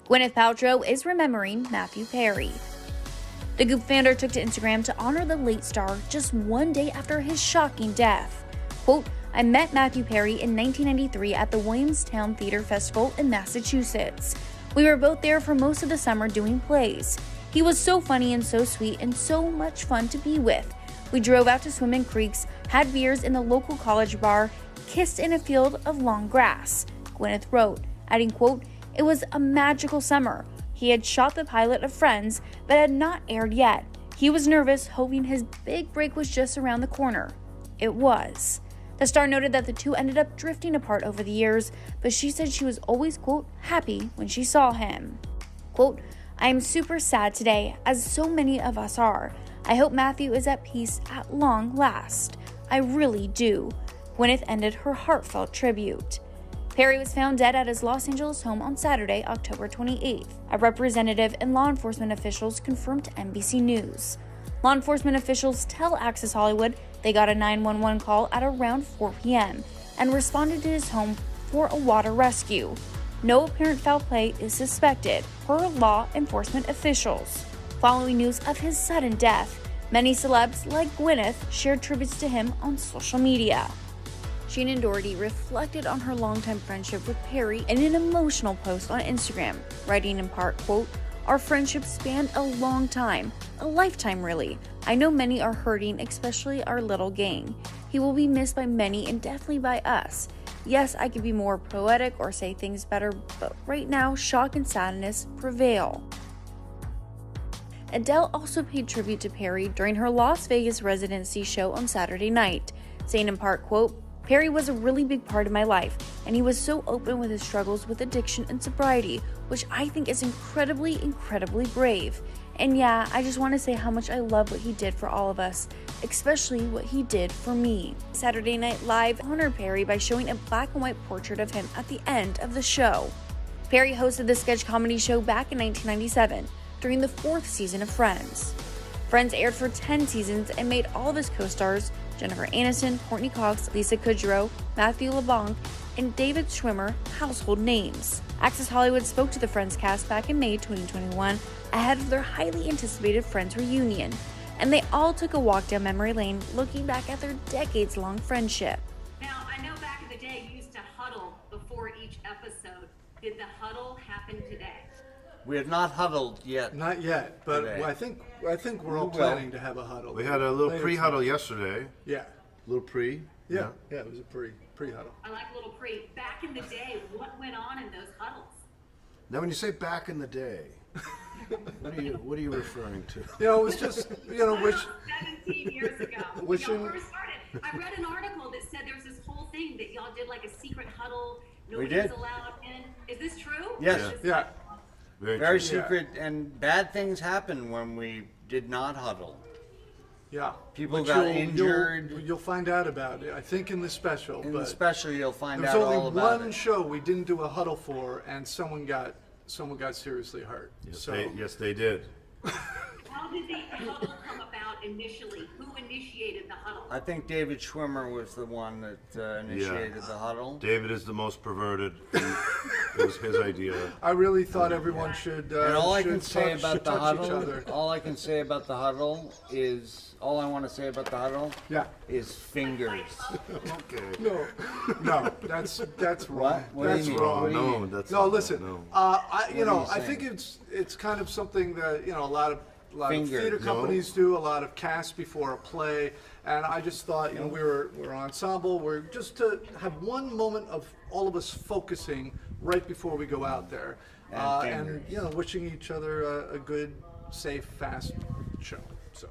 Gwyneth Paltrow is remembering Matthew Perry. The Goop founder took to Instagram to honor the late star just one day after his shocking death. Quote, I met Matthew Perry in 1993 at the Williamstown Theater Festival in Massachusetts. We were both there for most of the summer doing plays. He was so funny and so sweet and so much fun to be with. We drove out to swim in creeks, had beers in the local college bar, kissed in a field of long grass, Gwyneth wrote, adding, quote, it was a magical summer. He had shot the pilot of Friends, but had not aired yet. He was nervous, hoping his big break was just around the corner. It was. The star noted that the two ended up drifting apart over the years, but she said she was always, quote, happy when she saw him. Quote, I am super sad today, as so many of us are. I hope Matthew is at peace at long last. I really do. Gwyneth ended her heartfelt tribute. Perry was found dead at his Los Angeles home on Saturday, October 28th. A representative and law enforcement officials confirmed to NBC News. Law enforcement officials tell Access Hollywood they got a 911 call at around 4 p.m. and responded to his home for a water rescue. No apparent foul play is suspected, per law enforcement officials. Following news of his sudden death, many celebs like Gwyneth shared tributes to him on social media. Shannon Doherty reflected on her longtime friendship with Perry in an emotional post on Instagram, writing in part, quote, our friendship spanned a long time, a lifetime really. I know many are hurting, especially our little gang. He will be missed by many and definitely by us. Yes, I could be more poetic or say things better, but right now, shock and sadness prevail. Adele also paid tribute to Perry during her Las Vegas residency show on Saturday night, saying in part, quote, Perry was a really big part of my life, and he was so open with his struggles with addiction and sobriety, which I think is incredibly, incredibly brave. And yeah, I just want to say how much I love what he did for all of us, especially what he did for me. Saturday Night Live honored Perry by showing a black and white portrait of him at the end of the show. Perry hosted the sketch comedy show back in 1997, during the 4th season of Friends. Friends aired for 10 seasons and made all of his co-stars, Jennifer Aniston, Courtney Cox, Lisa Kudrow, Matthew LeBlanc, and David Schwimmer, household names. Access Hollywood spoke to the Friends cast back in May 2021 ahead of their highly anticipated Friends reunion, and they all took a walk down memory lane looking back at their decades-long friendship. Now, I know back in the day you used to huddle before each episode. Did the huddle happen today? We have not huddled yet. Not yet, but today. I think we're all planning to have a huddle. We had a little pre-huddle yesterday. Yeah. Little pre. Yeah, it was a pre-huddle. I like little pre. Back in the day, what went on in those huddles? Now, when you say back in the day, what are you referring to? You know, it was just, which 17 years ago. When y'all first started. I read an article that said there was this whole thing that y'all did like a secret huddle. Nobody was allowed in. Is this true? Yes. Yeah. Very secret, and bad things happen when we did not huddle. Yeah. People got injured. You'll find out about it, I think, in the special. In the special, you'll find out all about it. There's only one show we didn't do a huddle for, and someone got seriously hurt. Yes, they did. How did the huddle come about initially? Who initiated the huddle? I think David Schwimmer was the one that initiated the huddle. David is the most perverted. It was his idea. I really thought everyone should. And all I can say touch about the each huddle, other. all I can say about the huddle is, all I want to say about the huddle, is fingers. Okay. No, that's wrong. What That's do you mean? wrong. What do you No, mean? that's No, not- listen. no. I think it's kind of something that a lot of theater companies do, a lot of casts before a play, and I just thought we're an ensemble. We're just to have one moment of all of us focusing right before we go out there, and wishing each other a good, safe, fast show. So.